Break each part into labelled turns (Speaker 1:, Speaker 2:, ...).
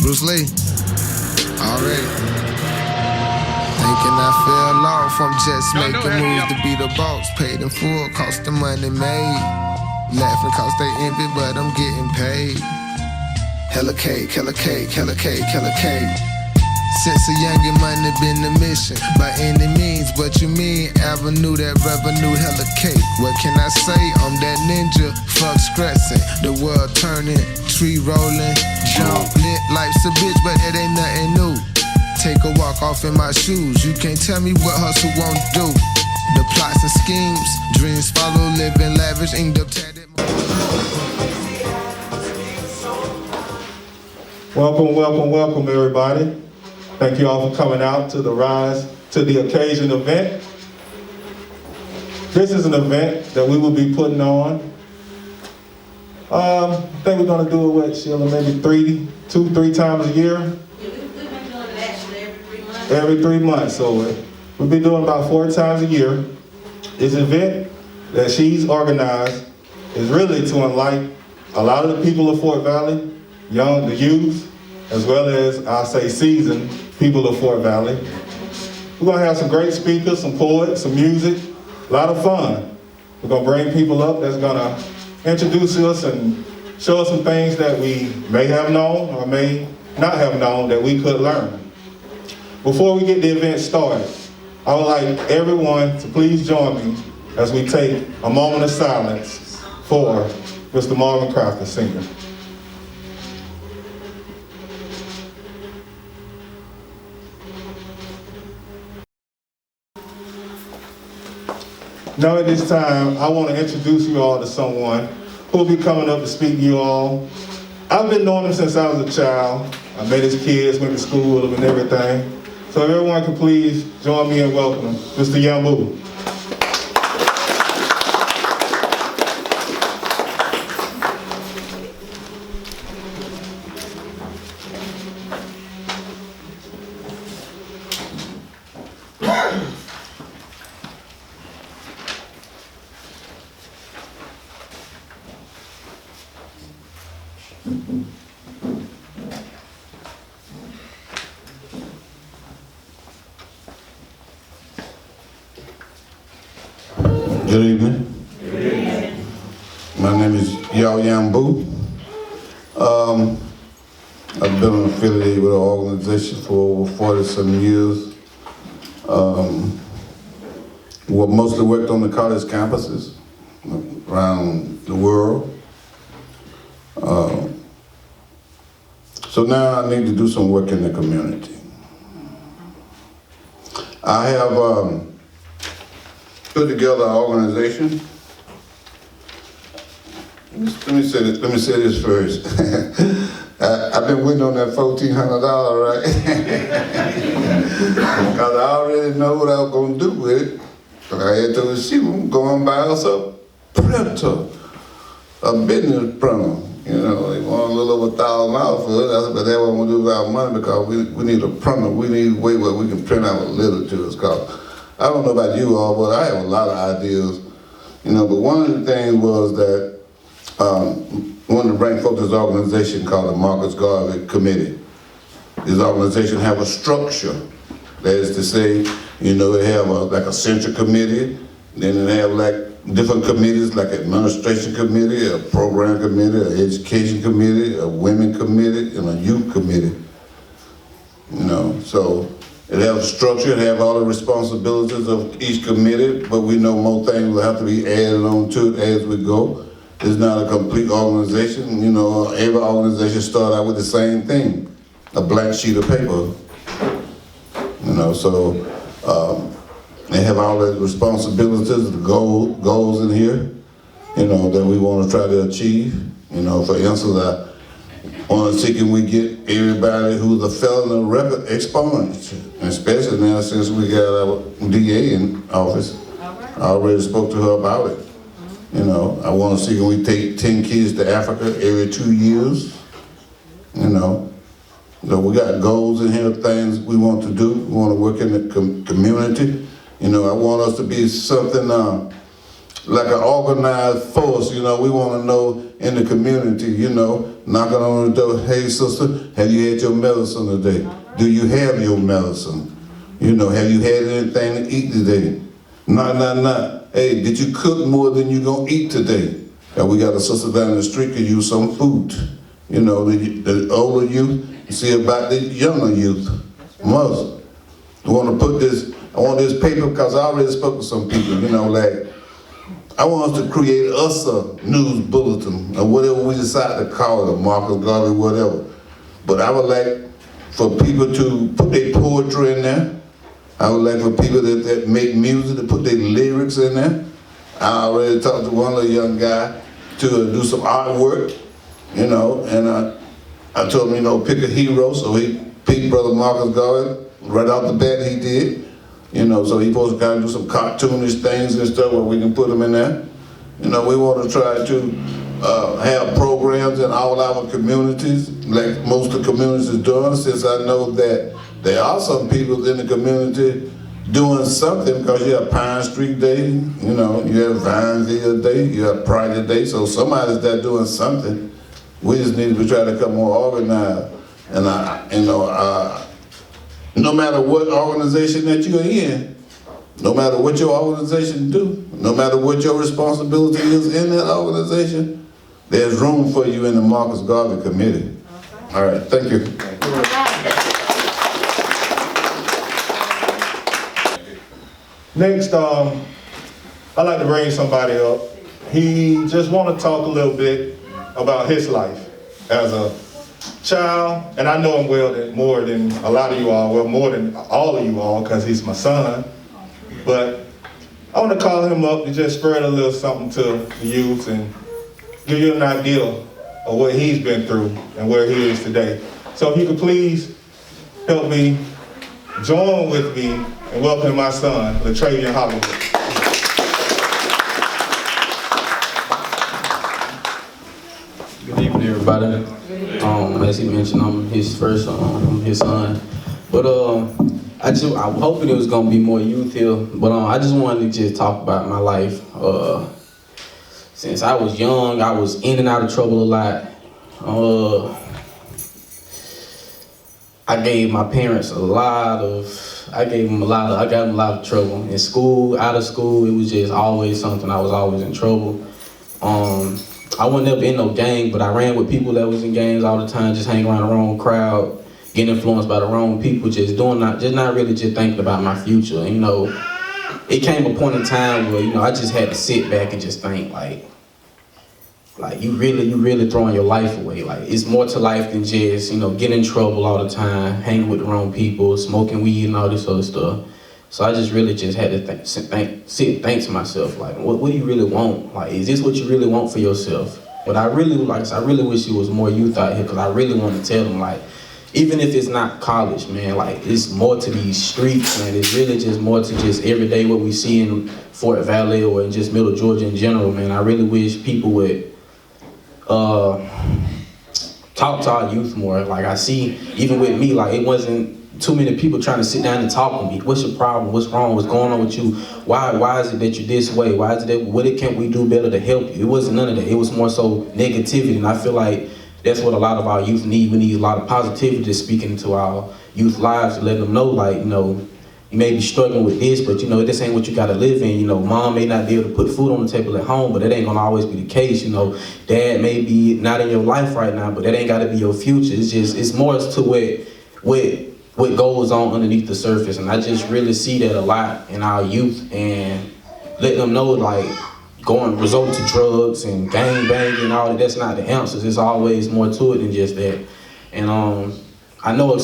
Speaker 1: Bruce Lee. Already. Thinking I fell off, I'm just making moves to be the boss. Paid in full, cost the money made. Laughing cause they envy, but I'm getting paid. Hella cake, hella cake, hella cake, hella cake. Since a youngin' money been the mission, by any means, what you mean? Avenue, that revenue, hella cake. What can I say? I'm that ninja, fuck stressing. The world turning, tree rolling, jump lit. Life's a bitch, but it ain't nothing new. Take a walk off in my shoes. You can't tell me what hustle won't do. The plots and schemes, dreams follow, living lavish, inked up tatted.
Speaker 2: Welcome, welcome, welcome, everybody. Thank you all for coming out to the Rise to the Occasion event. This is an event that we will be putting on. I think we're going to do it, Shelia, maybe 2-3 times a year?
Speaker 3: Yeah, we've been doing it actually every 3 months.
Speaker 2: Every 3 months, so we'll be doing about 4 times a year. This event that she's organized is really to enlighten a lot of the people of Fort Valley, the youth, as well as, I'll say, seasoned people of Fort Valley. We're gonna have some great speakers, some poets, some music, a lot of fun. We're gonna bring people up that's gonna introduce us and show us some things that we may have known or may not have known that we could learn. Before we get the event started, I would like everyone to please join me as we take a moment of silence for Mr. Marvin Crafton, Sr. Now at this time, I want to introduce you all to someone who will be coming up to speak to you all. I've been knowing him since I was a child. I met his kids, went to school with him and everything. So if everyone can please join me in welcoming Mr. Yambu.
Speaker 4: Good evening. Good evening. My name is Yao Yambu. I've been affiliated with an organization for over 40-some years. Mostly worked on the college campuses around the world. So now I need to do some work in the community. I have put together an organization. Let me say this first. I've been waiting on that $1,400, right? Because I already know what I was going to do with it. I had told she was going to buy us a printer, a business printer. You know, they want a little over $1,000 for it. But that's what we'll do with our money because we need a printer. We need a way where we can print out literature. It's called. I don't know about you all, but I have a lot of ideas, you know, but one of the things was that wanted to bring folks to this organization called the Marcus Garvey Committee. This organization have a structure. That is to say, you know, they have like a central committee, then they have like different committees like administration committee, a program committee, an education committee, a women committee, and a youth committee. You know, so it has a structure, it has all the responsibilities of each committee, but we know more things will have to be added on to it as we go. It's not a complete organization. You know, every organization starts out with the same thing, a blank sheet of paper. You know, so they have all the responsibilities, the goals in here, you know, that we want to try to achieve. You know, for instance, I want to see can we get everybody who's a felony record expunged, especially now since we got our DA in office. I already spoke to her about it. You know, I want to see can we take 10 kids to Africa every 2 years. You know, so we got goals in here, things we want to do. We want to work in the community. You know, I want us to be something like an organized force, you know. We want to know in the community, you know, knocking on the door, hey sister, have you had your medicine today? Do you have your medicine? You know, have you had anything to eat today? Nah. Hey, did you cook more than you gonna eat today? And we got a sister down the street could use some food. You know, the older youth, see about the younger youth. Must. I want to put this, I want this paper, because I already spoke to some people, you know, like, I want us to create us a news bulletin, or whatever we decide to call it, a Marcus Garvey, whatever. But I would like for people to put their poetry in there. I would like for people that make music to put their lyrics in there. I already talked to one little young guy to do some artwork, you know, and I told him, you know, pick a hero, so he picked Brother Marcus Garvey. Right off the bat he did, you know, so he's supposed to kind of do some cartoonish things and stuff where we can put them in there. You know, we want to try to have programs in all our communities, like most of the communities are doing, since I know that there are some people in the community doing something, because you have Pine Street Day, you know, you have Vineville Day, you have Pride Day, so somebody's there doing something. We just need to try to become more organized. And no matter what organization that you're in, no matter what your organization do, no matter what your responsibility is in that organization, there's room for you in the Marcus Garvey Committee. All right, thank you.
Speaker 2: Next, I'd like to bring somebody up. He just want to talk a little bit about his life as a child, and I know him more than a lot of you all, well, more than all of you all, because he's my son. But I want to call him up to just spread a little something to the youth and give you an idea of what he's been through and where he is today. So if you could please help me join with me in welcoming my son, Haugabrook.
Speaker 5: Good evening, everybody. As he mentioned, I'm his first, his son. But I'm hoping it was gonna be more youth here. But I just wanted to just talk about my life. Since I was young, I was in and out of trouble a lot. I gave my parents I got them a lot of trouble. In school, out of school, it was just always something. I was always in trouble. I wasn't never in no gang, but I ran with people that was in gangs all the time, just hanging around the wrong crowd, getting influenced by the wrong people, not really thinking about my future. And, you know, it came a point in time where, you know, I just had to sit back and just think, like you really throwing your life away. Like, it's more to life than just, you know, getting in trouble all the time, hanging with the wrong people, smoking weed and all this other stuff. So I just really had to think to myself, like, what do you really want? Like, is this what you really want for yourself? But I really wish it was more youth out here, because I really want to tell them, like, even if it's not college, man, like, it's more to these streets, man. It's really just more to just every day what we see in Fort Valley or in just Middle Georgia in general, man. I really wish people would talk to our youth more. Like, I see, even with me, like, it wasn't too many people trying to sit down and talk with me. What's your problem? What's wrong? What's going on with you? Why is it that you're this way? Why is it that, what can we do better to help you? It wasn't none of that. It was more so negativity, and I feel like that's what a lot of our youth need. We need a lot of positivity to speak into our youth lives, to let them know, like, you know, you may be struggling with this, but, you know, this ain't what you gotta live in. You know, mom may not be able to put food on the table at home, but that ain't gonna always be the case. You know, dad may be not in your life right now, but that ain't gotta be your future. It's more as to what goes on underneath the surface. And I just really see that a lot in our youth, and let them know, like, resort to drugs and gang banging and all that, that's not the answers. There's always more to it than just that. And I know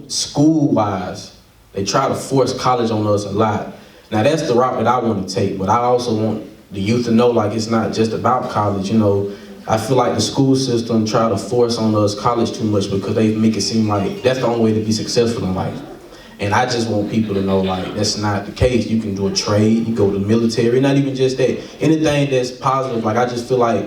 Speaker 5: school-wise, they try to force college on us a lot. Now that's the route that I want to take, but I also want the youth to know, like, it's not just about college. You know, I feel like the school system try to force on us college too much, because they make it seem like that's the only way to be successful in life. And I just want people to know, like, that's not the case. You can do a trade, you go to the military, not even just that. Anything that's positive. Like, I just feel like,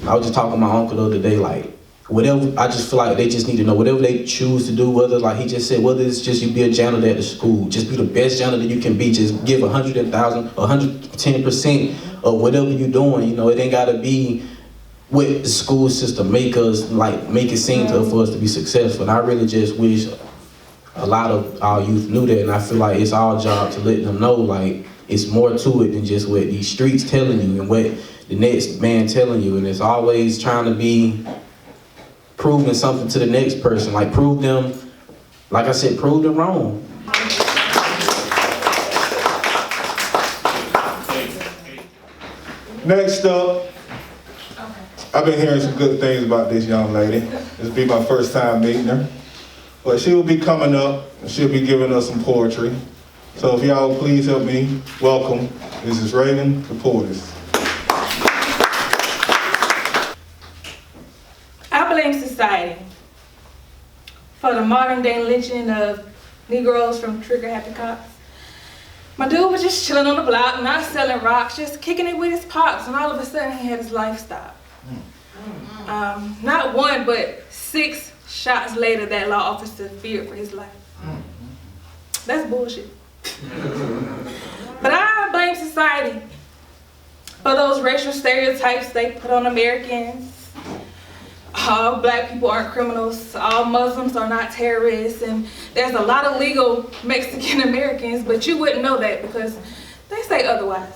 Speaker 5: I was just talking to my uncle the other day, like, whatever, I just feel like they just need to know whatever they choose to do, whether, like he just said, whether it's just you be a janitor at the school, just be the best janitor you can be, just give 110% of whatever you're doing. You know, it ain't gotta be what the school system make it seem for us to be successful. And I really just wish a lot of our youth knew that, and I feel like it's our job to let them know, like, it's more to it than just what these streets telling you and what the next man telling you. And it's always trying to be proving something to the next person, like prove them, like I said, prove them wrong.
Speaker 2: Next up, I've been hearing some good things about this young lady. This will be my first time meeting her. But she will be coming up and she'll be giving us some poetry. So if y'all please help me welcome Mrs. Reagan the poetess.
Speaker 6: I blame society for the modern day lynching of Negroes from trigger happy cops. My dude was just chilling on the block, not selling rocks, just kicking it with his pops, and all of a sudden he had his life stopped. Not one, but 6 shots later, that law officer feared for his life. That's bullshit. But I blame society for those racial stereotypes they put on Americans. All black people aren't criminals, all Muslims are not terrorists, and there's a lot of legal Mexican Americans, but you wouldn't know that because they say otherwise.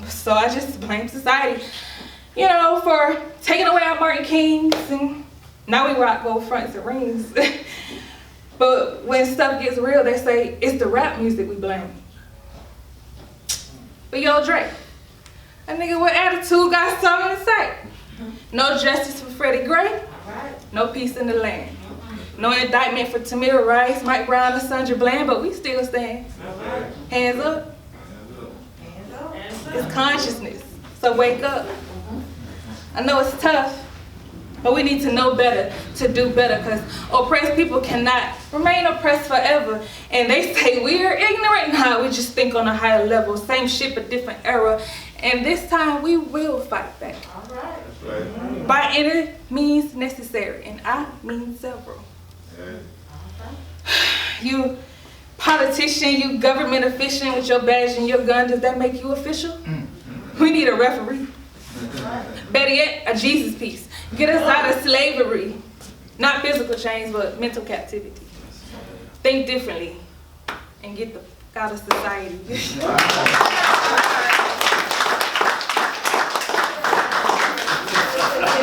Speaker 6: So I just blame society, you know, for taking away our Martin Kings, and now we rock gold fronts and rings. But when stuff gets real, they say it's the rap music we blame. But yo, Dre, a nigga with attitude got something to say. No justice for Freddie Gray, no peace in the land. No indictment for Tamir Rice, Mike Brown, or Sandra Bland, but we still stand. Hands up. It's consciousness, so wake up. I know it's tough, but we need to know better to do better, because oppressed people cannot remain oppressed forever. And they say we're ignorant. Nah, we just think on a higher level. Same shit, but different era. And this time we will fight back. All right. By any means necessary, and I mean several. You politician, you government official with your badge and your gun, does that make you official? We need a referee. Better yet, a Jesus piece. Get us out of slavery. Not physical chains, but mental captivity. Think differently and get the out of society.